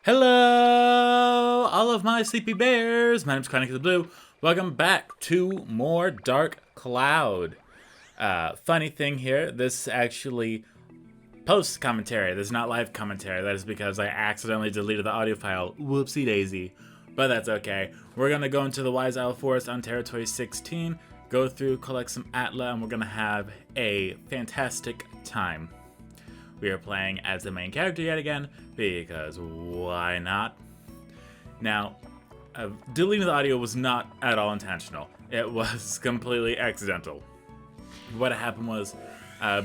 Hello, all of my sleepy bears. My name's Chronic of the Blue. Welcome back to more Dark Cloud. Funny thing here, this actually post commentary. This is not live commentary. That is because I accidentally deleted the audio file. Whoopsie daisy. But that's okay. We're gonna go into the Wise Isle Forest on Territory 16, go through, collect some Atla, and we're gonna have a fantastic time. We are playing as the main character yet again, because why not? Now, deleting the audio was not at all intentional. It was completely accidental. What happened was,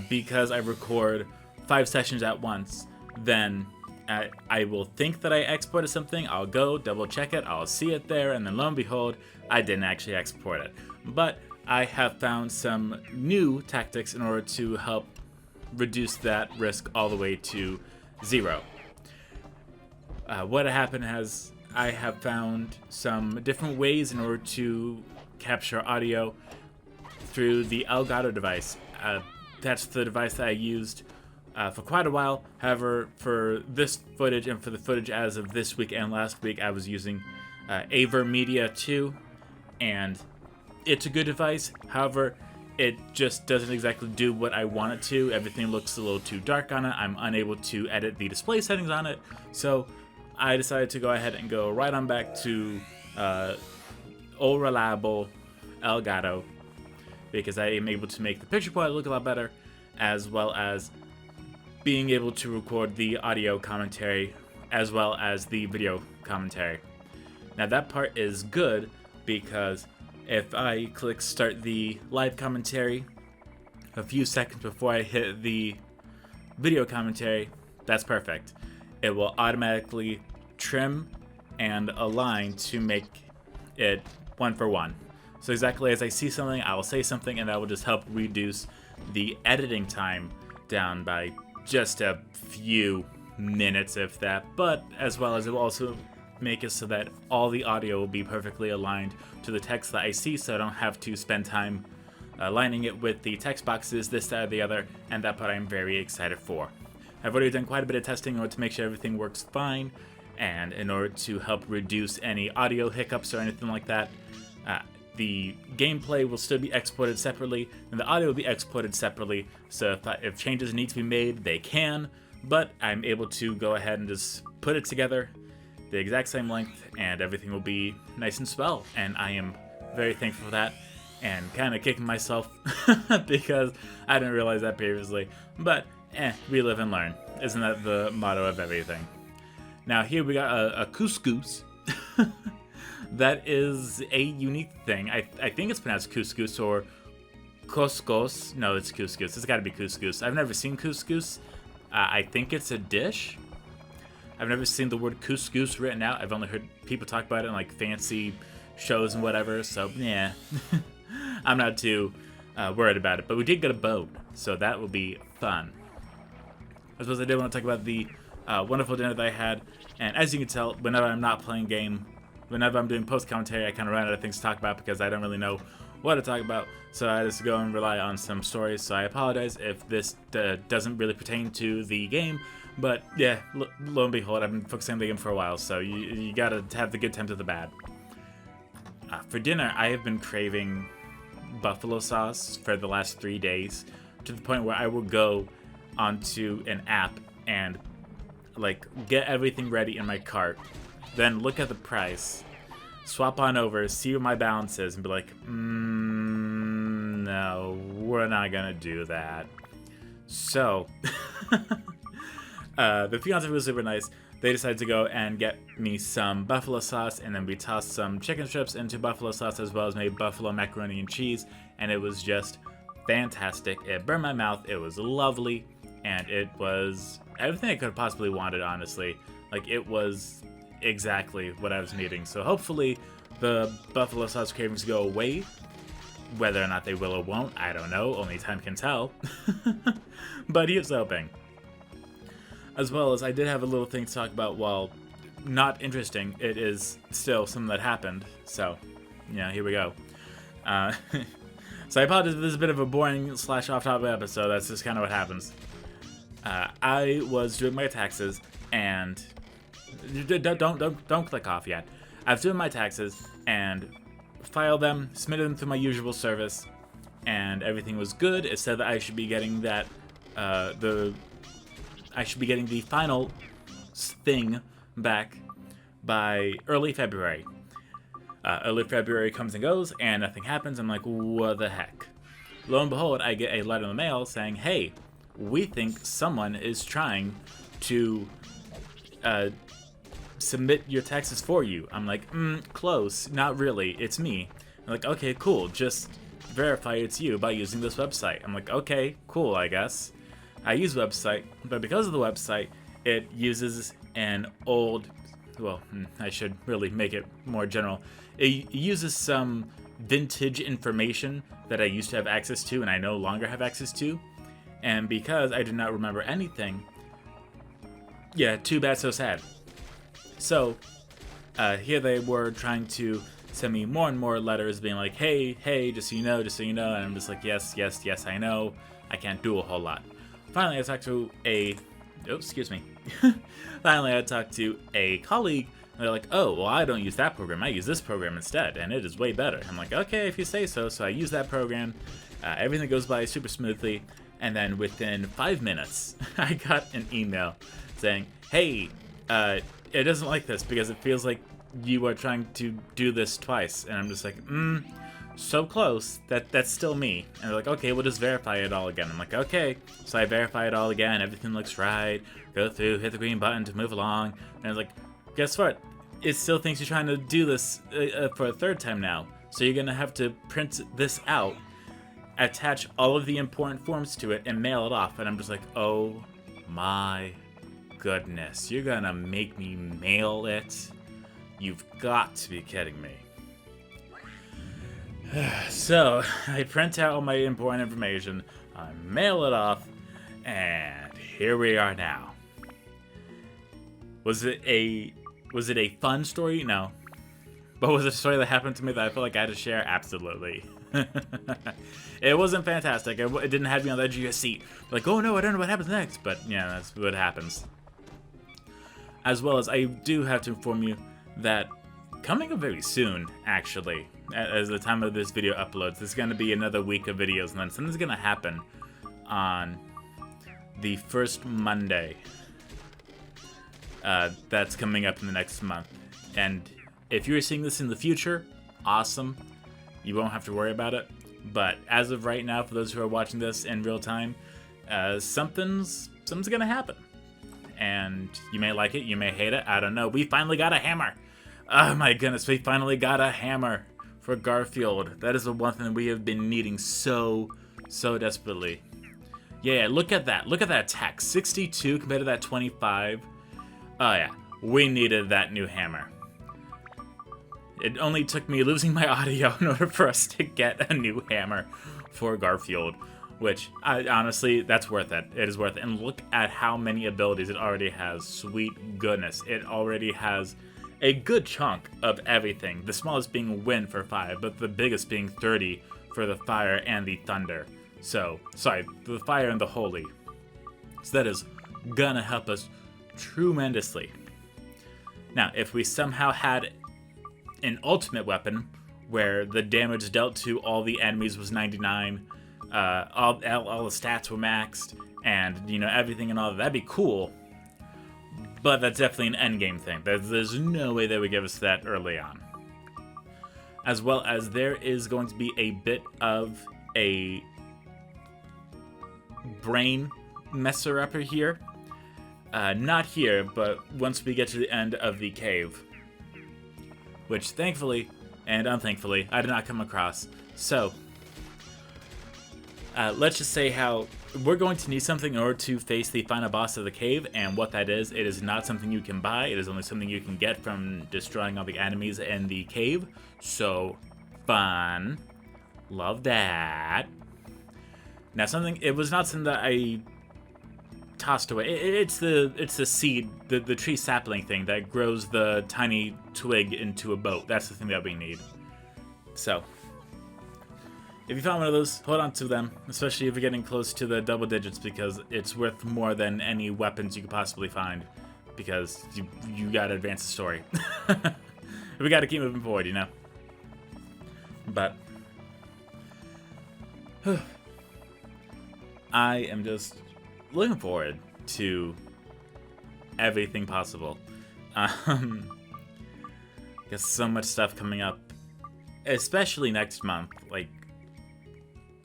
because I record 5 sessions at once, then I will think that I exported something, I'll go, double check it, I'll see it there, and then lo and behold, I didn't actually export it. But I have found some new tactics in order to help reduce that risk all the way to 0. What happened is I have found some different ways in order to capture audio through the Elgato device. That's the device that I used for quite a while. However, for this footage and for the footage as of this week and last week, I was using Avermedia 2, and it's a good device. However, it just doesn't exactly do what I want it to. Everything looks a little too dark on it. I'm unable to edit the display settings on it. So I decided to go ahead and go right on back to old reliable Elgato, because I am able to make the picture quality look a lot better, as well as being able to record the audio commentary as well as the video commentary. Now that part is good because if I click start the live commentary a few seconds before I hit the video commentary, that's perfect. It will automatically trim and align to make it one for one. So exactly as I see something, I will say something, and that will just help reduce the editing time down by just a few minutes, if that. But as well as it will also make it so that all the audio will be perfectly aligned to the text that I see, so I don't have to spend time aligning it with the text boxes, this, that, or the other, and that part I'm very excited for. I've already done quite a bit of testing in order to make sure everything works fine, and in order to help reduce any audio hiccups or anything like that. The gameplay will still be exported separately, and the audio will be exported separately, so if changes need to be made, they can, but I'm able to go ahead and just put it together the exact same length, and everything will be nice and swell, and I am very thankful for that, and kind of kicking myself because I didn't realize that previously, but we live and learn. Isn't that the motto of everything? Now here we got a couscous. That is a unique thing. I think it's pronounced couscous or couscous. No, it's couscous. It's got to be couscous. I've never seen couscous. I think it's a dish. I've never seen the word couscous written out. I've only heard people talk about it in like fancy shows and whatever. So yeah, I'm not too worried about it. But we did get a boat, so that will be fun. I suppose I did want to talk about the wonderful dinner that I had. And as you can tell, whenever I'm not playing game, whenever I'm doing post commentary, I kind of run out of things to talk about because I don't really know what to talk about. So I just go and rely on some stories. So I apologize if this doesn't really pertain to the game. But yeah, lo and behold, I've been focusing on the game for a while, so you gotta have the good times with the bad. For dinner, I have been craving buffalo sauce for the last 3 days, to the point where I will go onto an app and like get everything ready in my cart, then look at the price, swap on over, see what my balance is, and be like, no, we're not gonna do that. So the fiance was super nice. They decided to go and get me some buffalo sauce, and then we tossed some chicken strips into buffalo sauce, as well as made buffalo macaroni and cheese, and it was just fantastic. It burned my mouth. It was lovely, and it was everything I could have possibly wanted, honestly. Like, it was exactly what I was needing. So hopefully the buffalo sauce cravings go away. Whether or not they will or won't, I don't know. Only time can tell. But here's hoping. As well as I did have a little thing to talk about. While not interesting, it is still something that happened. So, yeah, here we go. So I apologize if this is a bit of a boring / off-topic episode. That's just kind of what happens. I was doing my taxes, and Don't click off yet. I was doing my taxes and filed them, submitted them through my usual service, and everything was good. It said that I should be getting that I should be getting the final thing back by early February. Early February comes and goes, and nothing happens. I'm like, what the heck? Lo and behold, I get a letter in the mail saying, hey, we think someone is trying to submit your taxes for you. I'm like, close, not really, it's me. I'm like, okay, cool, just verify it's you by using this website. I'm like, okay, cool, I guess. I use the website, but because of the website, it uses an old, well, I should really make it more general. It uses some vintage information that I used to have access to and I no longer have access to. And because I do not remember anything, yeah, too bad, so sad. So, here they were trying to send me more and more letters being like, hey, just so you know, and I'm just like, yes, I know, I can't do a whole lot. Finally, I talked to Finally, I talked to a colleague, and they're like, oh, well, I don't use that program, I use this program instead, and it is way better. I'm like, okay, if you say so. So I use that program, everything goes by super smoothly, and then within 5 minutes, I got an email saying, hey, it doesn't like this because it feels like you are trying to do this twice. And I'm just like, so close, that's still me. And they're like, okay, we'll just verify it all again. I'm like, okay. So I verify it all again, everything looks right, go through, hit the green button to move along, and I was like, guess what? It still thinks you're trying to do this for a third time now. So you're gonna have to print this out, attach all of the important forms to it, and mail it off. And I'm just like, oh my goodness, you're gonna make me mail it? You've got to be kidding me. So I print out all my important information, I mail it off, and here we are now. Was it a fun story? No. But was it a story that happened to me that I felt like I had to share? Absolutely. It wasn't fantastic. It didn't have me on the edge of your seat. Like, oh no, I don't know what happens next. But yeah, that's what happens. As well as I do have to inform you that coming up very soon, actually, as the time of this video uploads, there's going to be another week of videos, and then something's going to happen on the first Monday that's coming up in the next month. And if you're seeing this in the future, awesome. You won't have to worry about it. But as of right now, for those who are watching this in real time, something's going to happen. And you may like it, you may hate it, I don't know. We finally got a hammer. Oh my goodness, we finally got a hammer for Garfield. That is the one thing we have been needing so desperately. Yeah, look at that. Look at that attack. 62 compared to that 25. Oh yeah, we needed that new hammer. It only took me losing my audio in order for us to get a new hammer for Garfield. Which, honestly, that's worth it. It is worth it. And look at how many abilities it already has. Sweet goodness. It already has a good chunk of everything. The smallest being wind for 5, but the biggest being 30 for the fire and the thunder. So, sorry, the fire and the holy. So that is gonna help us tremendously. Now, if we somehow had an ultimate weapon where the damage dealt to all the enemies was 99, all the stats were maxed, and, you know, everything and all that, that'd be cool. But that's definitely an endgame thing. There's no way they would give us that early on. As well as there is going to be a bit of a brain messer-upper here. Not here, but once we get to the end of the cave. Which, thankfully, and unthankfully, I did not come across. So, let's just say how we're going to need something in order to face the final boss of the cave, and what that is, it is not something you can buy, it is only something you can get from destroying all the enemies in the cave. So, fun. Love that. Now it was not something that I tossed away. It's the seed, the tree sapling thing that grows the tiny twig into a boat. That's the thing that we need. So, if you found one of those, hold on to them, especially if you're getting close to the double digits, because it's worth more than any weapons you could possibly find. because you gotta advance the story. We gotta keep moving forward, you know. But I am just looking forward to everything possible. Got so much stuff coming up, especially next month. Like,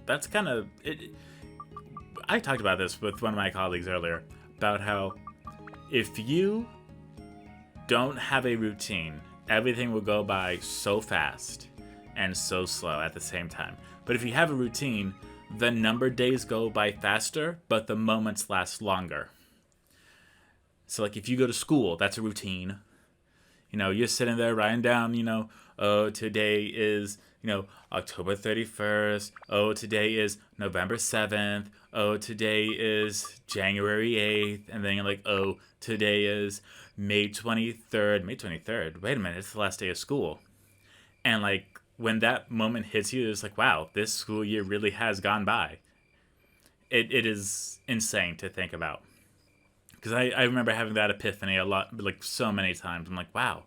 that's kind of it. I talked about this with one of my colleagues earlier about how if you don't have a routine, everything will go by so fast and so slow at the same time. But if you have a routine, the numbered days go by faster, but the moments last longer. So, like, if you go to school, that's a routine. You know, you're sitting there writing down, you know, oh, today is, you know, October 31st. Oh, today is November 7th. Oh, today is January 8th. And then you're like, oh, today is May 23rd. May 23rd? Wait a minute, it's the last day of school. And, like, when that moment hits you, it's like, wow, this school year really has gone by. It is insane to think about. Because I remember having that epiphany a lot, like so many times. I'm like, wow,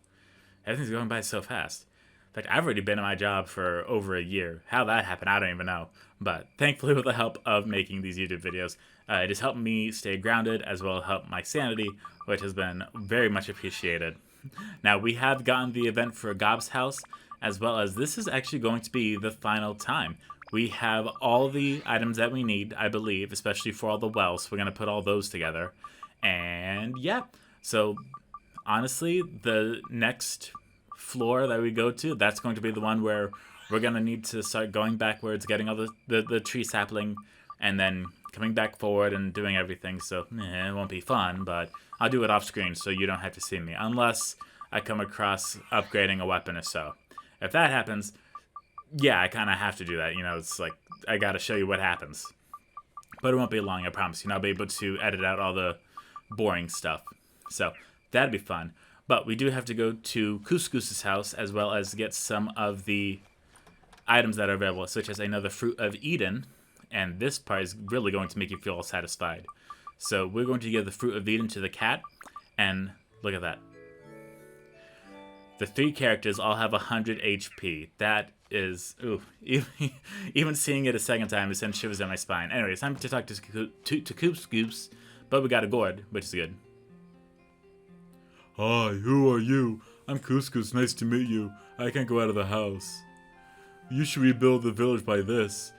everything's going by so fast. In fact, I've already been in my job for over a year. How that happened, I don't even know. But thankfully, with the help of making these YouTube videos, it has helped me stay grounded as well as help my sanity, which has been very much appreciated. Now, we have gotten the event for Gob's House, as well as this is actually going to be the final time. We have all the items that we need, I believe, especially for all the wells. We're going to put all those together. And yeah, so honestly, the next floor that we go to, that's going to be the one where we're going to need to start going backwards, getting all the tree sapling, and then coming back forward and doing everything. So it won't be fun, but I'll do it off screen so you don't have to see me, unless I come across upgrading a weapon or so. If that happens, yeah, I kind of have to do that. You know, it's like, I got to show you what happens. But it won't be long, I promise you. And I'll be able to edit out all the boring stuff. So that'd be fun. But we do have to go to Couscous's house as well as get some of the items that are available, such as another Fruit of Eden. And this part is really going to make you feel all satisfied. So we're going to give the Fruit of Eden to the cat. And look at that. The 3 characters all have 100 HP. That is, ooh, even seeing it a second time, it sends shivers down my spine. Anyway, it's time to talk to Couscous. But we got a gourd, which is good. Hi, who are you? I'm Couscous, nice to meet you. I can't go out of the house. You should rebuild the village by this.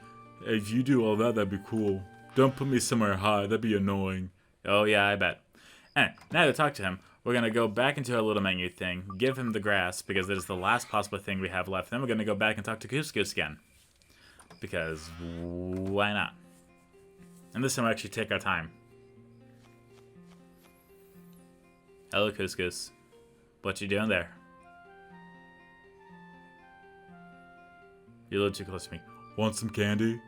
If you do all that, that'd be cool. Don't put me somewhere high, that'd be annoying. Oh yeah, I bet. Anyway, now to talk to him, we're going to go back into our little menu thing, give him the grass, because that is the last possible thing we have left. Then we're going to go back and talk to Couscous again. Because why not? And this time we'll actually take our time. Hello, Couscous. What you doing there? You're a little too close to me. Want some candy?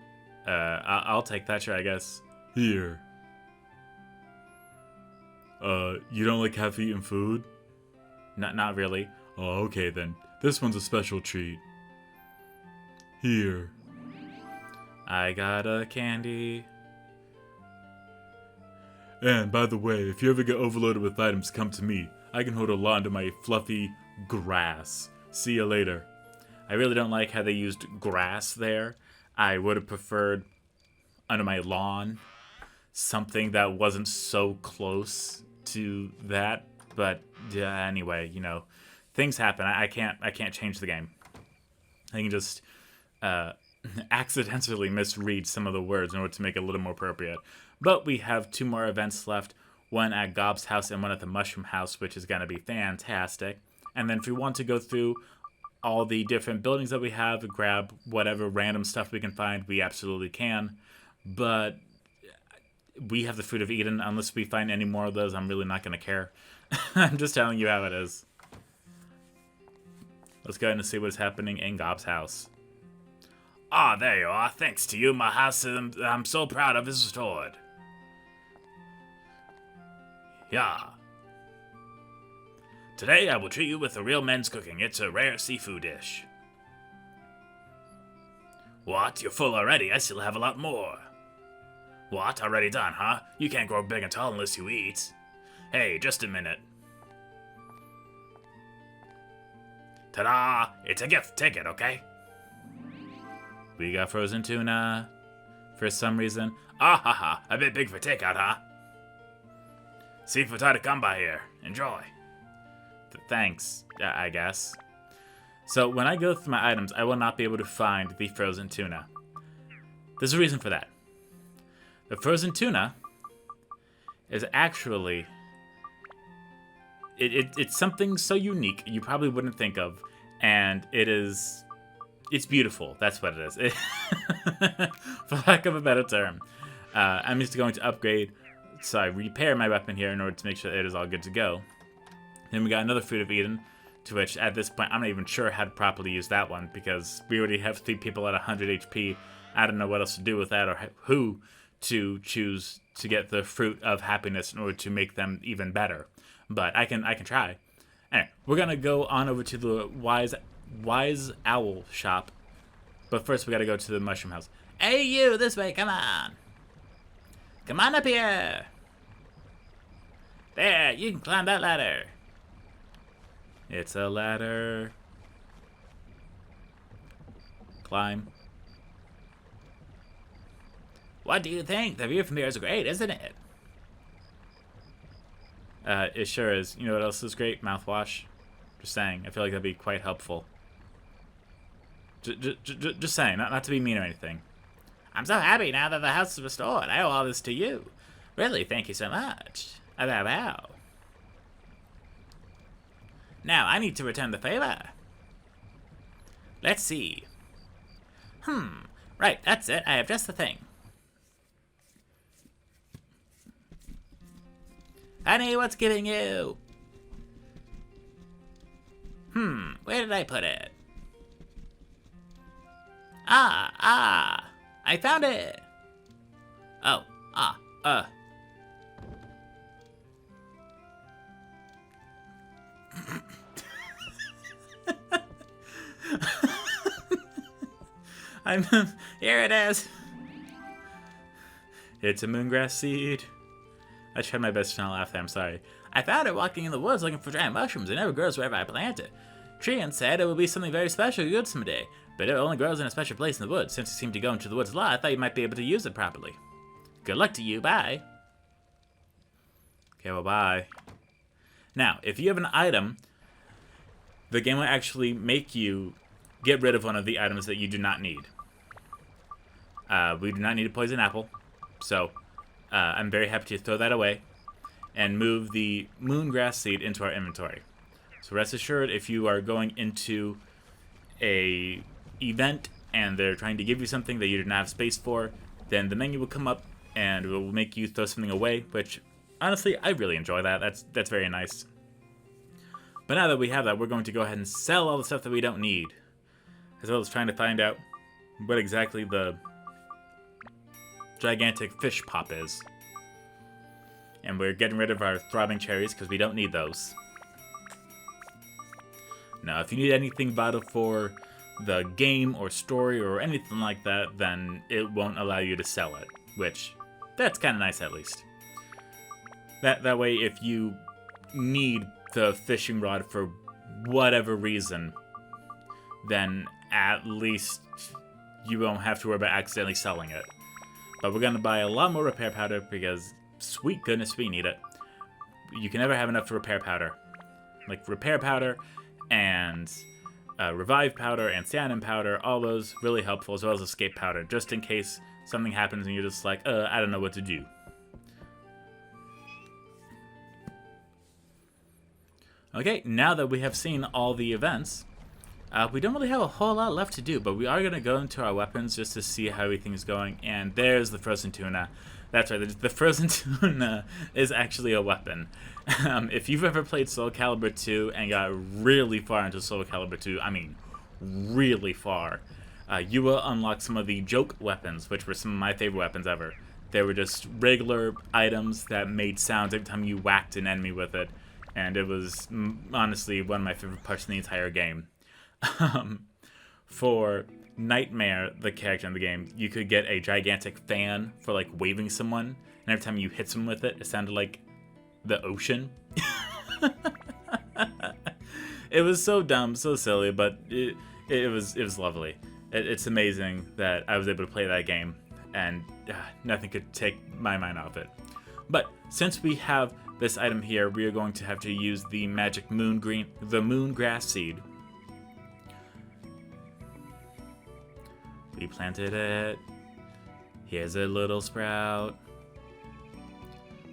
I'll take that, sure, I guess. Here. You don't like half-eaten food? Not really. Oh, okay then. This one's a special treat. Here. I got a candy. And, by the way, if you ever get overloaded with items, come to me. I can hold a lot under my fluffy grass. See you later. I really don't like how they used grass there. I would have preferred under my lawn something that wasn't so close to that. But yeah, anyway, you know, things happen. I can't change the game. I can just accidentally misread some of the words in order to make it a little more appropriate. But we have 2 more events left, one at Gob's house and one at the Mushroom House, which is going to be fantastic. And then if we want to go through all the different buildings that we have, grab whatever random stuff we can find, we absolutely can. But we have the Fruit of Eden. Unless we find any more of those, I'm really not going to care. I'm just telling you how it is. Let's go ahead and see what's happening in Gob's house. Ah, there you are. Thanks to you, my house I'm so proud of is restored. Yeah. Today I will treat you with a real men's cooking. It's a rare seafood dish. What? You're full already? I still have a lot more. What? Already done, huh? You can't grow big and tall unless you eat. Hey, just a minute. Ta-da! It's a gift. Take it, okay? We got frozen tuna. For some reason. Ah ha ha. A bit big for takeout, huh? Seafood hard to come by here. Enjoy. Thanks, I guess. So when I go through my items, I will not be able to find the frozen tuna. There's a reason for that. The frozen tuna is actually... It's something so unique you probably wouldn't think of, and it's beautiful. That's what it is. For lack of a better term. I'm just going to upgrade, so I repair my weapon here in order to make sure that it is all good to go. Then we got another Fruit of Eden, to which at this point I'm not even sure how to properly use that one, because we already have 3 people at 100 HP. I don't know what else to do with that, or who to choose to get the Fruit of Happiness in order to make them even better. But I can try. Anyway, we're gonna go on over to the Wise Owl shop. But first we gotta go to the Mushroom House. Hey you, this way, come on. Come on up here. There, you can climb that ladder. It's a ladder. Climb. What do you think? The view from here is great, isn't it? It sure is. You know what else is great? Mouthwash. Just saying. I feel like that'd be quite helpful. Just saying. Not to be mean or anything. I'm so happy now that the house is restored. I owe all this to you. Really, thank you so much. Wow. Now, I need to return the favor. Let's see. Right, that's it. I have just the thing. Honey, what's giving you? Where did I put it? I found it. Oh, here it is. It's a moongrass seed. I tried my best to not laugh there, I'm sorry. I found it walking in the woods looking for giant mushrooms. It never grows wherever I plant it. Treant said it would be something very special good someday, but it only grows in a special place in the woods. Since you seem to go into the woods a lot, I thought you might be able to use it properly. Good luck to you, bye. Okay, well, bye. Now, if you have an item, the game will actually make you get rid of one of the items that you do not need. We do not need a poison apple, so I'm very happy to throw that away and move the moongrass seed into our inventory. So rest assured, if you are going into a event and they're trying to give you something that you didn't have space for, then the menu will come up and it will make you throw something away, which honestly, I really enjoy that. That's very nice. But now that we have that, we're going to go ahead and sell all the stuff that we don't need, as well as trying to find out what exactly the gigantic fish pop is. And we're getting rid of our throbbing cherries because we don't need those. Now, if you need anything vital for the game or story or anything like that, then it won't allow you to sell it, which that's kind of nice at least. That way, if you need the fishing rod for whatever reason, then at least you won't have to worry about accidentally selling it. But we're going to buy a lot more repair powder because, sweet goodness, we need it. You can never have enough repair powder. Like repair powder and revive powder and cyanin powder, all those really helpful, as well as escape powder, just in case something happens and you're just like, I don't know what to do. Okay, now that we have seen all the events, we don't really have a whole lot left to do, but we are going to go into our weapons just to see how everything is going, and there's the frozen tuna. That's right, the frozen tuna is actually a weapon. If you've ever played Soul Calibur 2 and got really far into Soul Calibur 2, I mean really far, you will unlock some of the joke weapons, which were some of my favorite weapons ever. They were just regular items that made sounds every time you whacked an enemy with it, and it was honestly one of my favorite parts in the entire game. For Nightmare, the character in the game, you could get a gigantic fan for like waving someone, and every time you hit someone with it, it sounded like the ocean. It was so dumb, so silly, but it was lovely. It's amazing that I was able to play that game, and nothing could take my mind off it. But since we have this item here, we are going to have to use the magic moongrass seed. We planted it. Here's a little sprout.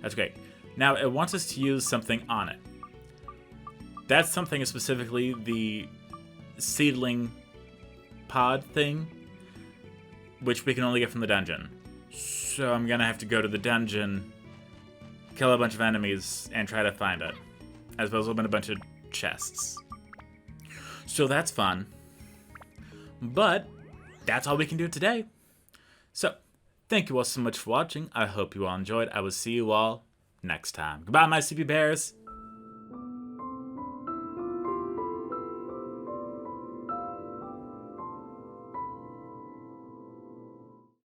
That's great. Now it wants us to use something on it. That something is specifically the seedling pod thing, which we can only get from the dungeon. So I'm gonna have to go to the dungeon, kill a bunch of enemies, and try to find it. As well as open a bunch of chests. So that's fun. But that's all we can do today. So, thank you all so much for watching. I hope you all enjoyed. I will see you all next time. Goodbye, my CP Bears.